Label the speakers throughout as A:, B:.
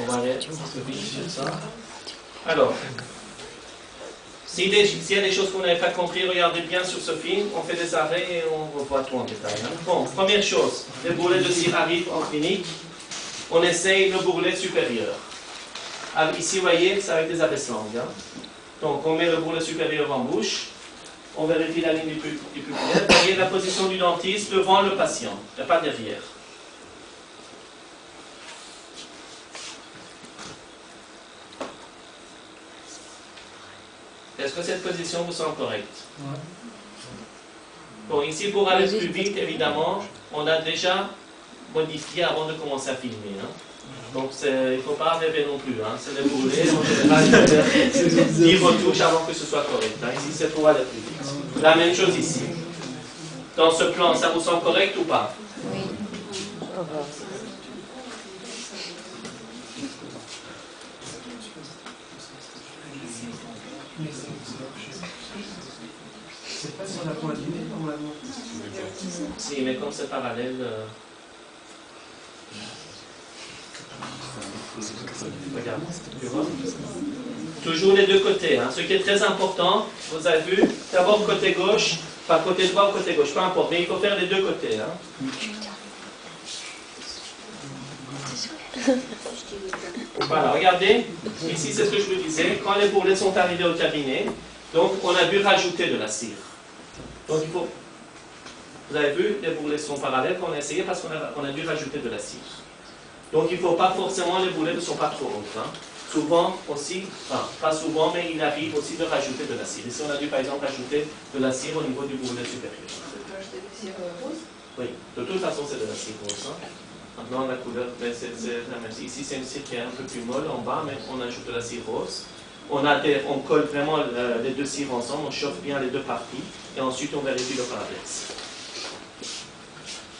A: va aller sur ça. Alors, s'il y a des choses qu'on n'avait pas compris, regardez bien sur ce film, on fait des arrêts et on revoit tout en détail. Hein. Bon, première chose, les bourrelets de cire arrivent en clinique, on essaye le bourrelet supérieur. Alors, ici, vous voyez, c'est avec des abaisse-langues. Hein. Donc, on met le bourrelet supérieur en bouche, on vérifie la ligne du pupillaire. Vous voyez la position du dentiste devant le patient, et pas derrière. Est-ce que cette position vous semble correcte? Ouais. Bon, ici, pour aller plus vite, évidemment, on a déjà modifié avant de commencer à filmer. Hein. Donc, il ne faut pas rêver non plus. Hein. C'est les bourrelets, en général, 10 retouches avant que ce soit correct. Hein. Ici, c'est pour aller plus vite. La même chose ici. Dans ce plan, ça vous semble correct ou pas? Oui.
B: C'est pas sur la pointe du nez, normalement.
A: Si, mais comme c'est parallèle... Regarde, tu vois? Toujours les deux côtés. Hein. Ce qui est très important, vous avez vu, d'abord côté gauche, pas côté droit ou côté gauche, peu importe, mais il faut faire les deux côtés. Hein. Voilà, regardez, ici c'est ce que je vous disais, quand les bourrelets sont arrivés au cabinet, donc on a dû rajouter de la cire. Donc il faut, vous avez vu, les bourrelets sont parallèles qu'on a essayé parce qu'on a dû rajouter de la cire. Donc il ne faut pas forcément, les bourrelets ne sont pas trop hautes. Hein. Souvent aussi, enfin pas souvent, mais il arrive aussi de rajouter de la cire. Ici on a dû par exemple rajouter de la cire au niveau du bourrelet supérieur.
C: Tu peux acheter des cires roses?
A: Oui, de toute façon c'est de la cire rose. Hein. Maintenant la couleur, c'est la même. Ici c'est une cire qui est un peu plus molle en bas, mais on ajoute de la cire rose. On colle vraiment les deux cires ensemble, on chauffe bien les deux parties, et ensuite on vérifie le parallaxe.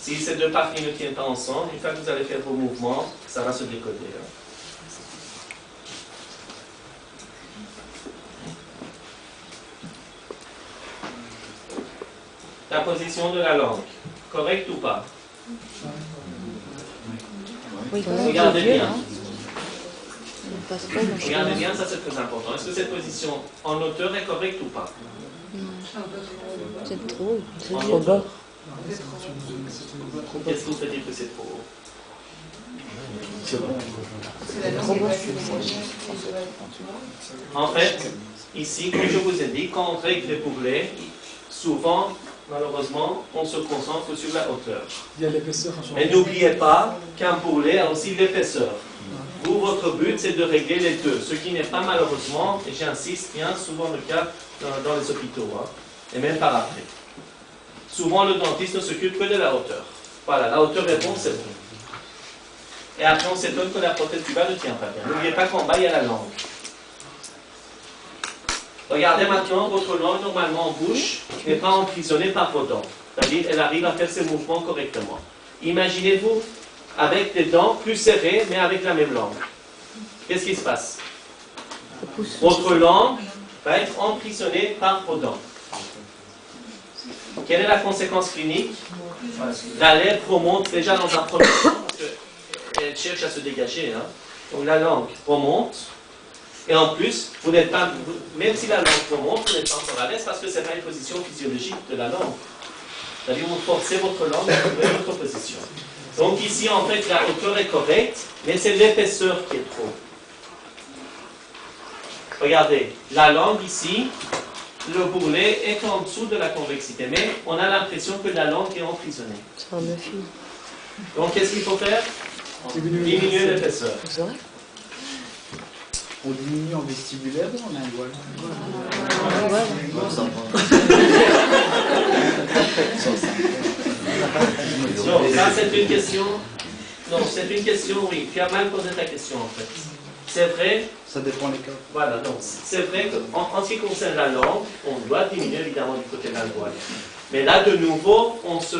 A: Si ces deux parties ne tiennent pas ensemble, une fois que vous allez faire vos mouvements, ça va se décoller. Hein. La position de la langue, correcte ou pas?
D: Oui,
A: regardez bien. Regardez bien, ça c'est très important. Est-ce que cette position en hauteur est correcte ou pas?
D: C'est trop.
A: C'est trop bas. Qu'est-ce que vous faites dire que c'est trop haut? En fait, ici, comme je vous ai dit, quand on règle les bourrelets, souvent, malheureusement, on se concentre sur la hauteur.
B: Il y a l'épaisseur.
A: Mais n'oubliez pas qu'un bourrelet a aussi l'épaisseur. Vous, votre but, c'est de régler les deux. Ce qui n'est pas malheureusement, et j'insiste bien, souvent le cas dans les hôpitaux, hein, et même par après. Souvent, le dentiste ne s'occupe que de la hauteur. Voilà, la hauteur est bon, c'est bon. Et après, on s'étonne que la prothèse du bas ne tient pas bien. N'oubliez pas qu'en bas, il y a la langue. Regardez maintenant, votre langue, normalement en bouche, n'est pas emprisonnée par vos dents. C'est-à-dire, elle arrive à faire ses mouvements correctement. Imaginez-vous avec des dents plus serrées, mais avec la même langue. Qu'est-ce qui se passe? Votre langue va être emprisonnée par vos dents. Quelle est la conséquence clinique? La lèvre remonte déjà dans un premier temps, parce qu'elle cherche à se dégager. Hein. Donc la langue remonte, et en plus, vous n'êtes pas, même si la langue remonte, vous n'êtes pas encore à l'aise parce que ce n'est pas une position physiologique de la langue. C'est-à-dire vous forcez votre langue à trouver votre position. Donc ici, en fait, la hauteur est correcte, mais c'est l'épaisseur qui est trop. Regardez, la langue ici, le bourrelet est en dessous de la convexité, mais on a l'impression que la langue est emprisonnée. Donc qu'est-ce qu'il faut faire? Diminuer l'épaisseur.
E: On diminue en vestibulaire ou en lingual?
A: Non, ça c'est une question. Non, c'est une question, oui. Tu as mal posé ta question en fait. C'est vrai.
E: Ça dépend des cas.
A: Voilà, donc c'est vrai qu'en ce qui concerne la langue, on doit diminuer évidemment du côté lingual. Mais là, de nouveau, on se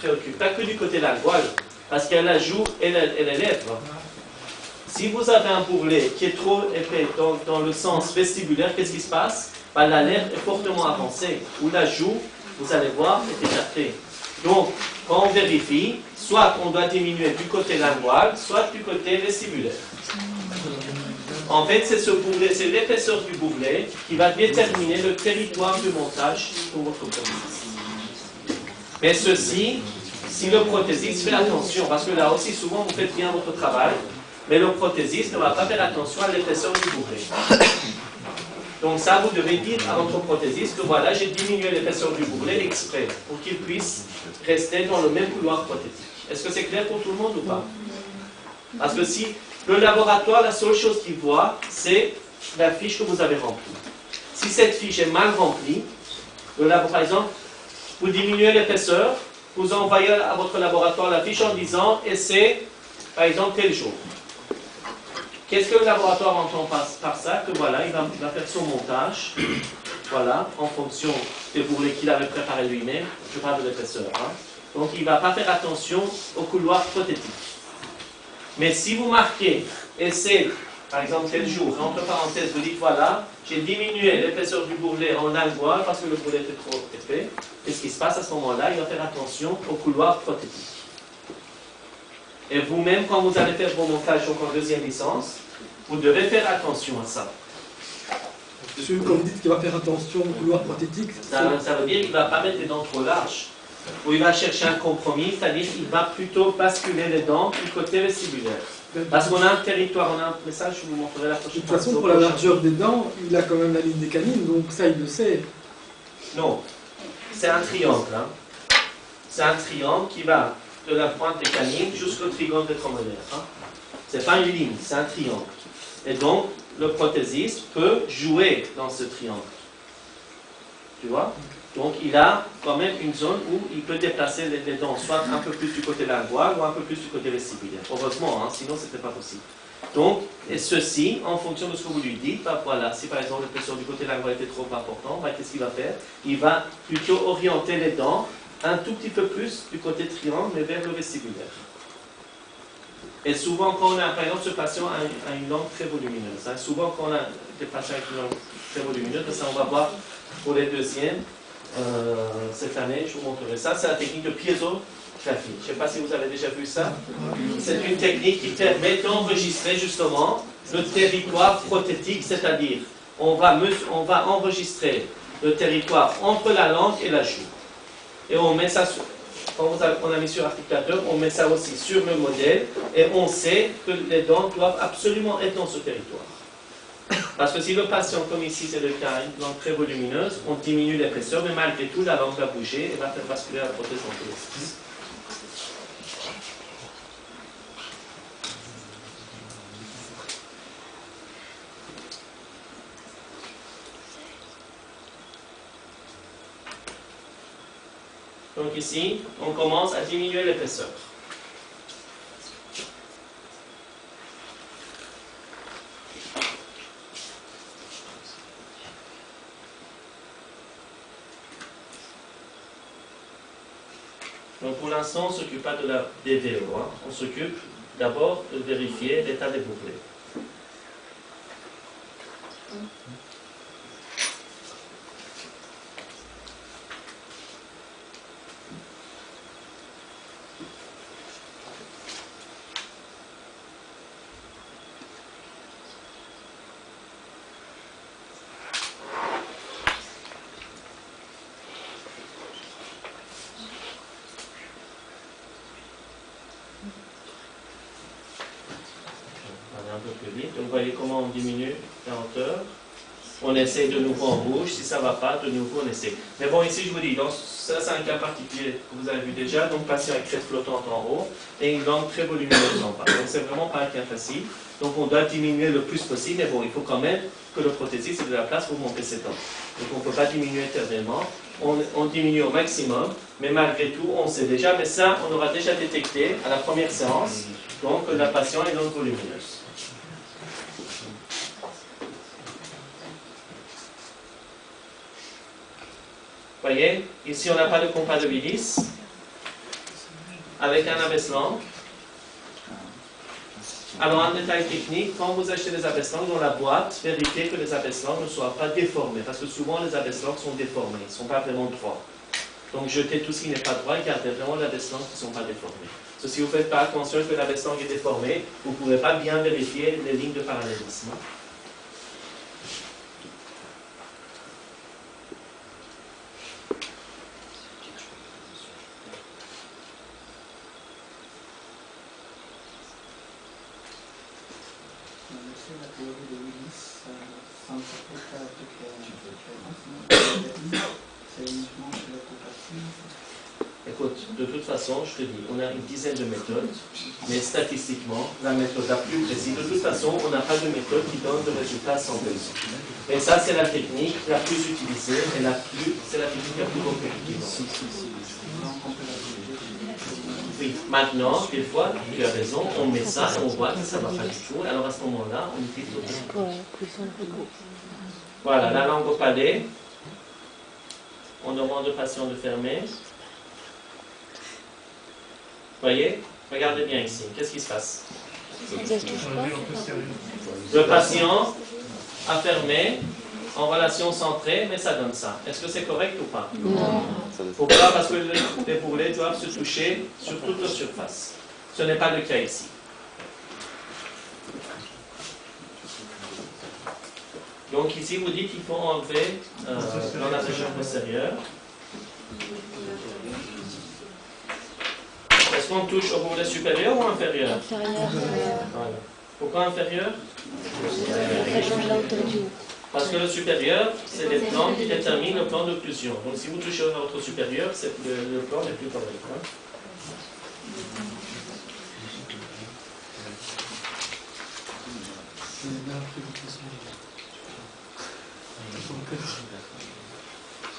A: préoccupe pas que du côté lingual, parce qu'il y a la joue et les lèvres. Si vous avez un bourrelet qui est trop épais dans le sens vestibulaire, qu'est-ce qui se passe? Ben, la lèvre est fortement avancée, ou la joue, vous allez voir, est écartée. Donc, quand on vérifie, soit on doit diminuer du côté lingual, soit du côté vestibulaire. En fait, c'est l'épaisseur du bourrelet qui va déterminer le territoire de montage pour votre prothésiste. Mais ceci, si le prothésiste fait attention, parce que là aussi souvent vous faites bien votre travail, mais le prothésiste ne va pas faire attention à l'épaisseur du bourrelet. Donc ça, vous devez dire à votre prothésiste que voilà, j'ai diminué l'épaisseur du bourrelet exprès, pour qu'il puisse rester dans le même couloir prothétique. Est-ce que c'est clair pour tout le monde ou pas? Parce que si le laboratoire, la seule chose qu'il voit, c'est la fiche que vous avez remplie. Si cette fiche est mal remplie, par exemple, vous diminuez l'épaisseur, vous envoyez à votre laboratoire la fiche en disant « et c'est, par exemple, tel jour ». Qu'est-ce que le laboratoire entend par ça? Que voilà, il va faire son montage, voilà, en fonction des bourrelets qu'il avait préparés lui-même, je parle de l'épaisseur. Hein. Donc il ne va pas faire attention au couloir prothétique. Mais si vous marquez « et c'est, par exemple, tel jour », entre parenthèses, vous dites « voilà, j'ai diminué l'épaisseur du bourrelet en lingual parce que le bourrelet était trop épais », et ce qui se passe à ce moment-là, il va faire attention au couloir prothétique. Et vous-même, quand vous allez faire vos montages en deuxième licence, vous devez faire attention à ça.
B: Quand vous dites qu'il va faire attention au couloir prothétique,
A: Ça veut dire qu'il ne va pas mettre les dents trop larges. Ou il va chercher un compromis, c'est-à-dire qu'il va plutôt basculer les dents du côté vestibulaire. Parce qu'on a un territoire, on a un message, je vous montrerai la prochaine fois.
B: De toute façon, pour la largeur des dents, il a quand même la ligne des canines, donc ça, il le sait.
A: Non, c'est un triangle. Hein. C'est un triangle qui va de la pointe des canines jusqu'au trigone rétromolaire. Hein. Ce n'est pas une ligne, c'est un triangle. Et donc, le prothésiste peut jouer dans ce triangle. Tu vois? Donc, il a quand même une zone où il peut déplacer les dents, soit un peu plus du côté lingual ou un peu plus du côté vestibulaire. Heureusement, hein, sinon, ce n'était pas possible. Donc, et ceci, en fonction de ce que vous lui dites, bah voilà, si par exemple l'épaisseur du côté lingual était trop important, bah, qu'est-ce qu'il va faire? Il va plutôt orienter les dents un tout petit peu plus du côté triangle, mais vers le vestibulaire. Et souvent, quand on a, par exemple, ce patient a une langue très volumineuse. Hein, souvent, quand on a des patients avec une langue très volumineuse, ça on va voir pour les deuxièmes, cette année, je vous montrerai ça, c'est la technique de piezographie. Je ne sais pas si vous avez déjà vu ça. C'est une technique qui permet d'enregistrer justement le territoire prothétique, c'est-à-dire on va enregistrer le territoire entre la langue et la joue. Et on met ça, quand on a mis sur l'articulateur, on met ça aussi sur le modèle et on sait que les dents doivent absolument être dans ce territoire. Parce que si le patient, comme ici c'est le cas, une langue très volumineuse, on diminue l'épaisseur, mais malgré tout, la langue va bouger et va faire basculer la prothèse dans tous les sens. Donc ici, on commence à diminuer l'épaisseur. Donc pour l'instant, on ne s'occupe pas de la DVO. Hein. On s'occupe d'abord de vérifier l'état des bourrelets. Un peu plus vite. Donc, vous voyez comment on diminue la hauteur. On essaie de nouveau en rouge. Si ça ne va pas, de nouveau on essaie. Mais bon, ici, je vous dis, donc, ça c'est un cas particulier que vous avez vu déjà. Donc, patient avec crête flottante en haut et une langue très volumineuse en bas. Donc, c'est vraiment pas un cas facile. Donc, on doit diminuer le plus possible. Mais bon, il faut quand même que le prothésiste ait de la place pour monter ses dents. Donc, on ne peut pas diminuer éternellement. On diminue au maximum. Mais malgré tout, on sait déjà. Mais ça, on aura déjà détecté à la première séance. Donc, la patiente est langue volumineuse. Vous voyez, ici on n'a pas de compas de bilis avec un abaisse-langue. Alors un détail technique, quand vous achetez des abaisse-langues dans la boîte, vérifiez que les abaisse-langues ne soient pas déformés, parce que souvent les abaisse-langues sont déformés, ils ne sont pas vraiment droits. Donc jetez tout ce qui n'est pas droit et gardez vraiment l'abaisse-langue qui ne sont pas déformées. Si vous ne faites pas attention que l'abaisse-langue est déformée, vous ne pourrez pas bien vérifier les lignes de parallélisme.
E: La théorie de Willis, sans c'est uniquement sur l'occupation.
A: Écoute, de toute façon, je te dis, on a une dizaine de méthodes, mais statistiquement, la méthode la plus précise, de toute façon, on n'a pas de méthode qui donne le résultat sans besoin. Et ça, c'est la technique la plus utilisée et c'est la technique la plus reproductive. Oui, maintenant, des fois, tu as raison, on met ça et on voit que ça ne va pas du tout. Alors à ce moment-là, on utilise l'autre. Voilà, la langue au palais. On demande au patient de fermer. Voyez? Regardez bien ici. Qu'est-ce qui se passe? Le patient a fermé en relation centrée, mais ça donne ça. Est-ce que c'est correct ou pas?
D: Non.
A: Pourquoi? Parce que les bourrelets doivent se toucher sur toute leur surface. Ce n'est pas le cas ici. Donc ici, vous dites qu'il faut enlever dans la région postérieure. Est-ce qu'on touche au bourrelet supérieur ou inférieur?
D: Inférieur.
A: Voilà. Pourquoi inférieur?
D: Ça change la hauteur du haut.
A: Parce que le supérieur, c'est les plans qui déterminent le plan d'occlusion. Donc si vous touchez au votre supérieur, le plan n'est plus correct. Hein?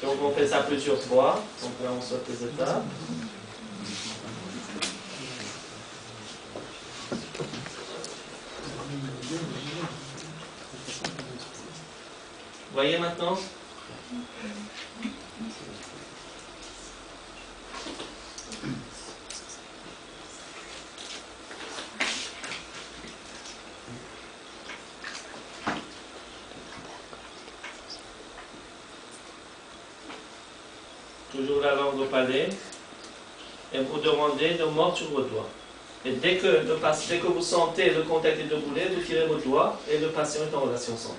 A: Donc on fait ça plusieurs fois. Donc là on saute les étapes. Voyez maintenant? Toujours la langue au palais. Et vous demandez de mordre sur vos doigts. Et dès que vous sentez le contact des deux boulets, vous tirez vos doigts et le patient est en relation centrale.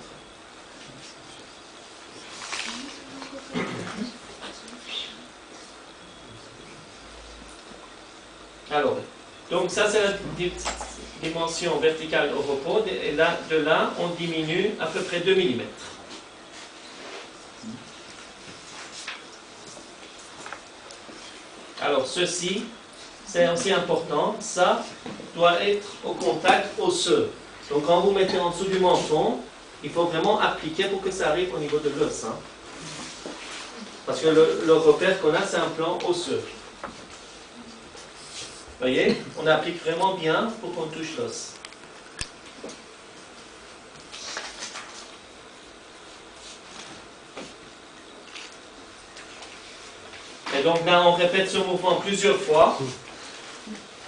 A: Alors, donc ça c'est la dimension verticale au repos, et là, de là on diminue à peu près 2 mm. Alors ceci, c'est aussi important, ça doit être au contact osseux. Donc quand vous mettez en dessous du menton, il faut vraiment appliquer pour que ça arrive au niveau de l'os. Hein. Parce que le repère qu'on a, c'est un plan osseux. Vous voyez, on applique vraiment bien pour qu'on touche l'os. Et donc là, on répète ce mouvement plusieurs fois.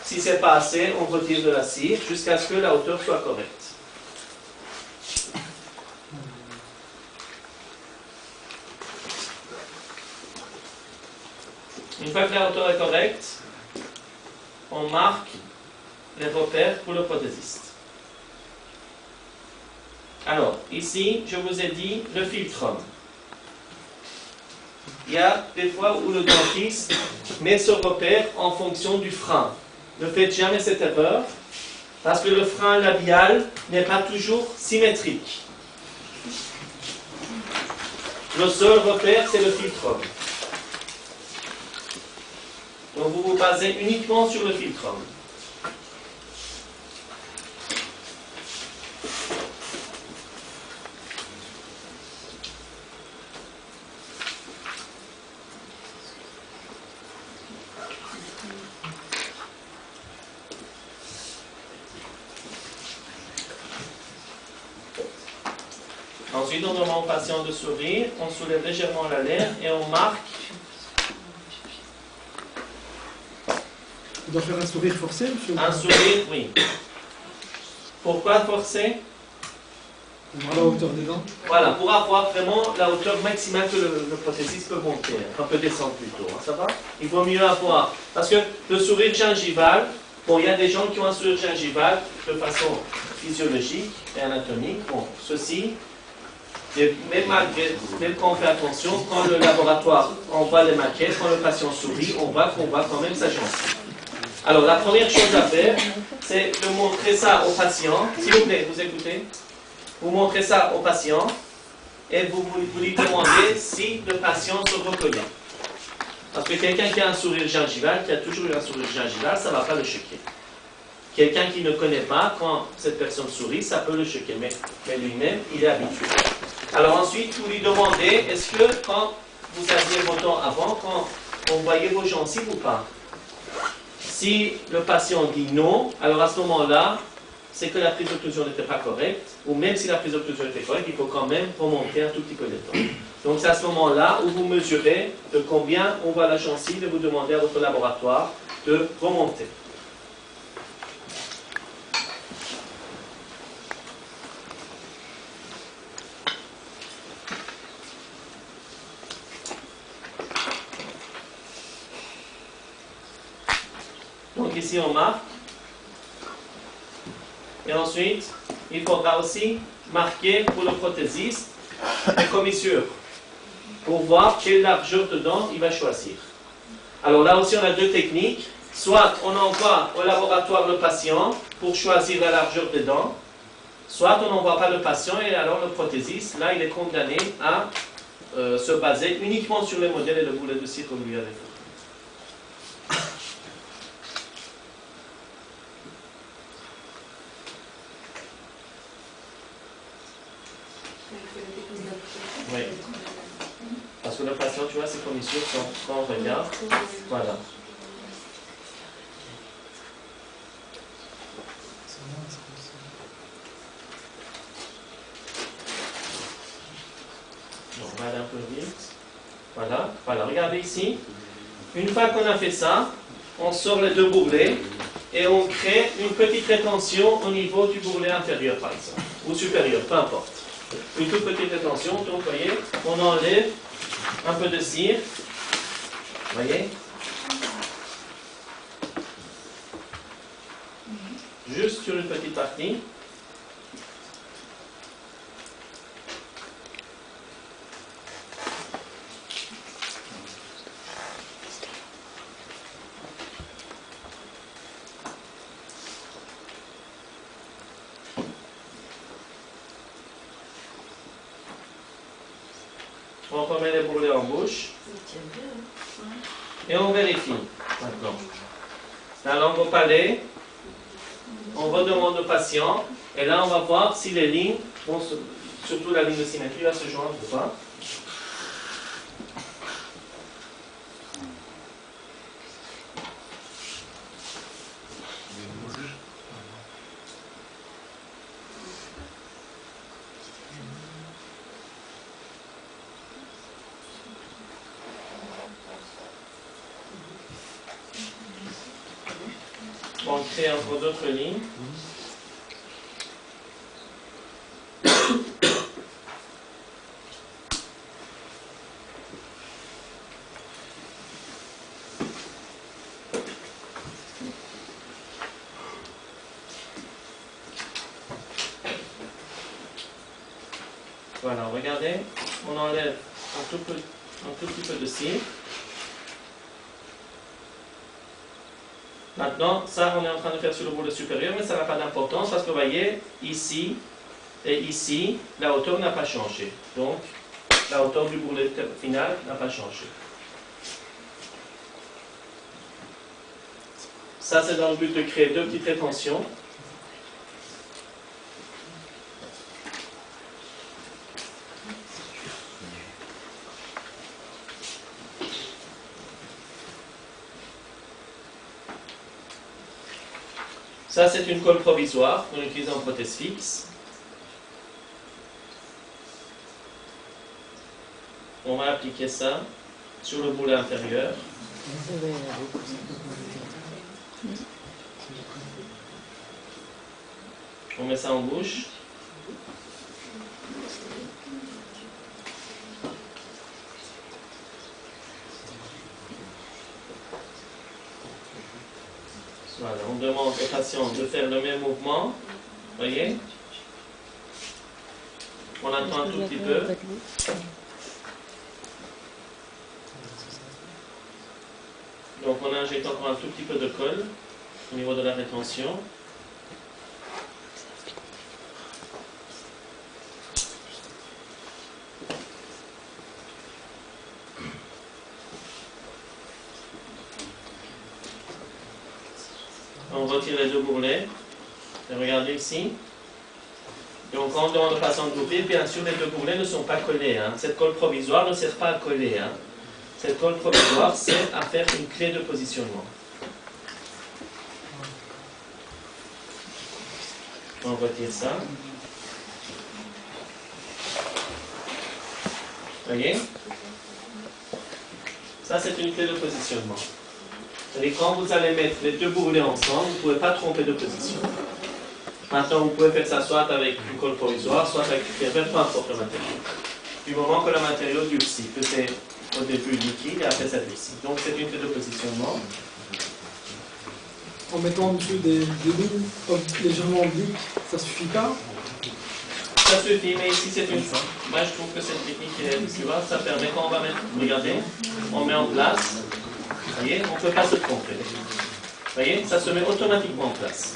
A: Si c'est pas assez, on retire de la cire jusqu'à ce que la hauteur soit correcte. Une fois que la hauteur est correcte, on marque les repères pour le prothésiste. Alors, ici, je vous ai dit le philtrum. Il y a des fois où le dentiste met ce repère en fonction du frein. Ne faites jamais cette erreur, parce que le frein labial n'est pas toujours symétrique. Le seul repère, c'est le philtrum. Donc vous vous basez uniquement sur le philtrum. Ensuite, on demande au patient de sourire, on soulève légèrement la lèvre et on marque.
B: On doit faire un sourire forcé, monsieur?
A: Un sourire, oui. Pourquoi forcer?
B: On voit la hauteur des dents.
A: Voilà, pour avoir vraiment la hauteur maximale que le prothésiste peut monter, hein, peut descendre plutôt, hein, ça va? Il vaut mieux avoir, parce que le sourire gingival, bon, il y a des gens qui ont un sourire gingival de façon physiologique et anatomique, bon, ceci, même quand on fait attention, quand le laboratoire envoie les maquettes, quand le patient sourit, on voit qu'on voit quand même sa gencive. Alors, la première chose à faire, c'est de montrer ça au patient. S'il vous plaît, vous écoutez? Vous montrez ça au patient et vous lui demandez si le patient se reconnaît. Parce que quelqu'un qui a un sourire gingival, qui a toujours eu un sourire gingival, ça ne va pas le choquer. Quelqu'un qui ne connaît pas, quand cette personne sourit, ça peut le choquer, mais lui-même, il est habitué. Alors ensuite, vous lui demandez, est-ce que quand vous aviez vos dents avant, quand on voyait vos gencives ou pas? Si le patient dit non, alors à ce moment-là, c'est que la prise d'occlusion n'était pas correcte, ou même si la prise d'occlusion était correcte, il faut quand même remonter un tout petit peu les dents. Donc c'est à ce moment-là où vous mesurez de combien on voit la gencive et vous demandez à votre laboratoire de remonter. Donc ici on marque. Et ensuite, il faudra aussi marquer pour le prothésiste les commissures pour voir quelle largeur de dents il va choisir. Alors là aussi, on a deux techniques. Soit on envoie au laboratoire le patient pour choisir la largeur des dents, soit on n'envoie pas le patient et alors le prothésiste, là, il est condamné à se baser uniquement sur les modèles et le boulet de cire qu'on lui avait fait. Oui. Parce que le patient, tu vois, ses commissures sont, quand on regarde, voilà. On va aller un peu vite. Voilà, voilà, regardez ici. Une fois qu'on a fait ça, on sort les deux bourrelets et on crée une petite rétention au niveau du bourrelet inférieur, par exemple, ou supérieur, peu importe. Une toute petite rétention, donc vous voyez, on enlève un peu de cire, vous voyez, juste sur une petite partie. On remet les bourrelets en bouche. Et on vérifie maintenant. La langue au palais. On redemande au patient. Et là, on va voir si les lignes, surtout la ligne de symétrie, va se joindre ou pas. On crée encore d'autres lignes. Voilà, regardez, on enlève un tout petit peu de cire. Maintenant, ça, on est en train de faire sur le bourrelet supérieur, mais ça n'a pas d'importance parce que vous voyez, ici et ici, la hauteur n'a pas changé. Donc, la hauteur du bourrelet final n'a pas changé. Ça, c'est dans le but de créer deux petites rétentions. Ça, c'est une colle provisoire qu'on utilise en prothèse fixe. On va appliquer ça sur le bourrelet inférieur. On met ça en bouche. Voilà, on demande au patient de faire le même mouvement. Voyez? On attend un tout petit peu. Donc on injecte encore un tout petit peu de colle au niveau de la rétention. On retire les deux bourrelets. Et regardez ici. Donc quand on demande au patient de d'ouvrir, bien sûr les deux bourrelets ne sont pas collés. Hein. Cette colle provisoire ne sert pas à coller. Hein. Cette colle provisoire sert à faire une clé de positionnement. On retire ça. Voyez? Ça c'est une clé de positionnement. Et quand vous allez mettre les deux bourrelets ensemble, vous ne pouvez pas tromper de position. Maintenant, vous pouvez faire ça soit avec une colle provisoire, soit avec une pierre, peu importe le matériau. Du moment que le matériau durcit, que c'est au début liquide et après ça durcit. Donc c'est une clé de positionnement.
B: En mettant dessus des billes légèrement obliques, ça suffit pas?
A: Ça suffit, mais ici c'est une... Moi je trouve que cette technique est suivante, ça permet quand on va mettre... Regardez, on met en place. Vous voyez, on ne peut pas se tromper. Vous voyez, ça se met automatiquement en place.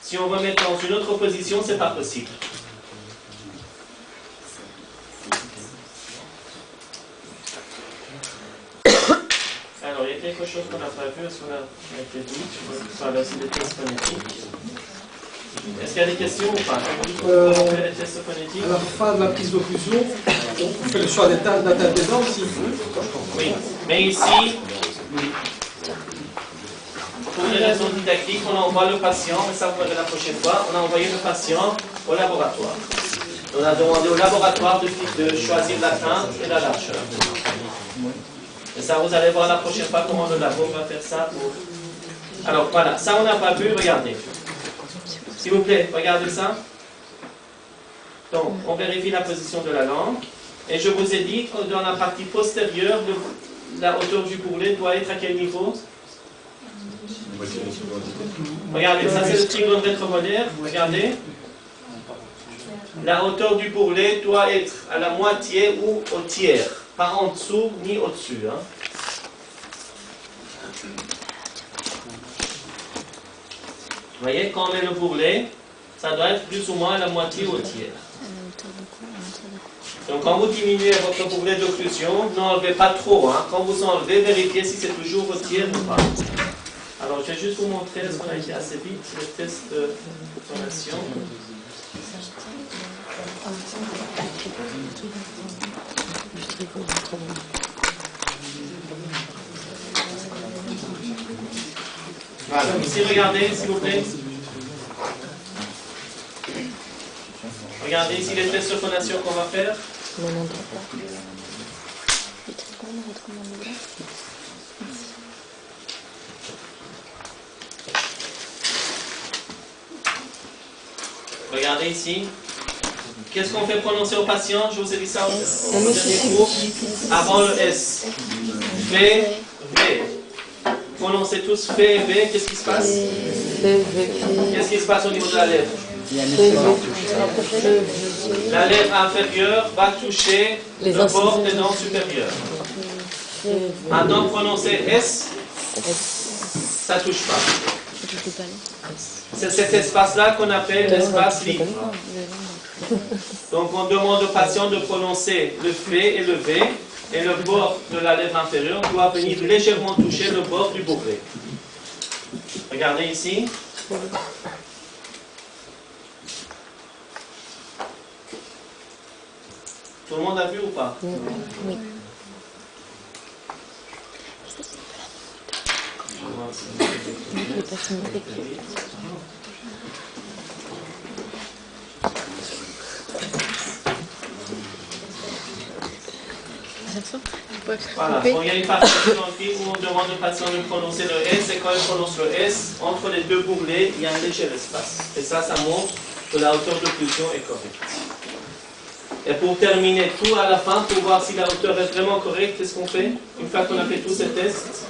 A: Si on veut mettre dans une autre position, ce n'est pas possible. Alors, il y a quelque chose qu'on n'a pas vu, est-ce qu'on a été dit? Je parle aussi des tests phonétiques. Est-ce qu'il y a des questions ou pas? On fait les tests phonétiques.
B: À la fin de la prise d'occlusion, on fait le choix des teintes des dents aussi.
A: Oui, mais ici, pour des raisons didactiques, on envoie le patient, et ça vous verrez la prochaine fois, on a envoyé le patient au laboratoire. On a demandé au laboratoire de choisir la teinte et la largeur. Et ça, vous allez voir la prochaine fois comment le labo va faire ça. Alors voilà, ça on n'a pas vu, regardez. S'il vous plaît, regardez ça. Donc, on vérifie la position de la langue. Et je vous ai dit que dans la partie postérieure, la hauteur du bourrelet doit être à quel niveau? Regardez, ça c'est le triangle rétromolaire. Regardez. La hauteur du bourrelet doit être à la moitié ou au tiers. Pas en dessous ni au-dessus. Hein. Vous voyez, quand on met le bourrelet, ça doit être plus ou moins à la moitié ou au tiers. Donc quand vous diminuez votre bourrelet d'occlusion, n'enlevez pas trop. Hein. Quand vous enlevez, vérifiez si c'est toujours au tiers ou pas. Alors je vais juste vous montrer, est-ce qu'on a été assez vite, le test de phonation. Voilà, ici regardez s'il vous plaît. Regardez ici les tests de phonation qu'on va faire. Regardez ici. Qu'est-ce qu'on fait prononcer au patient? Je vous ai dit ça au dernier cours. Avant le S. V, V. Prononcez tous V et V. Qu'est-ce qui se passe? Qu'est-ce qui se passe au niveau de la lèvre? La lèvre inférieure va toucher le bord des dents supérieures. Maintenant, prononcez S. Ça ne touche pas. C'est cet espace-là qu'on appelle l'espace libre. Donc on demande au patient de prononcer le V et le V, et le bord de la lèvre inférieure doit venir légèrement toucher le bord du bourrelet. Regardez ici. Tout le monde a vu ou pas?
D: Oui.
A: Voilà, bon, il y a une partie dans le film où on demande au patient de prononcer le S, et quand il prononce le S, entre les deux bourrelets, il y a un léger espace. Et ça montre que la hauteur d'occlusion est correcte. Et pour terminer tout à la fin, pour voir si la hauteur est vraiment correcte, qu'est-ce qu'on fait? Une fois qu'on a fait tous ces tests,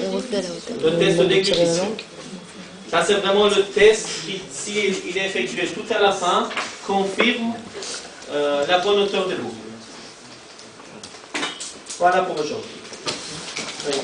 D: On refait la hauteur.
A: le test de
D: On tire la
A: déglutition.
D: langue.
A: Ça, c'est vraiment le test qui, s'il est effectué tout à la fin, confirme la bonne hauteur de l'eau. Voilà pour aujourd'hui. Oui.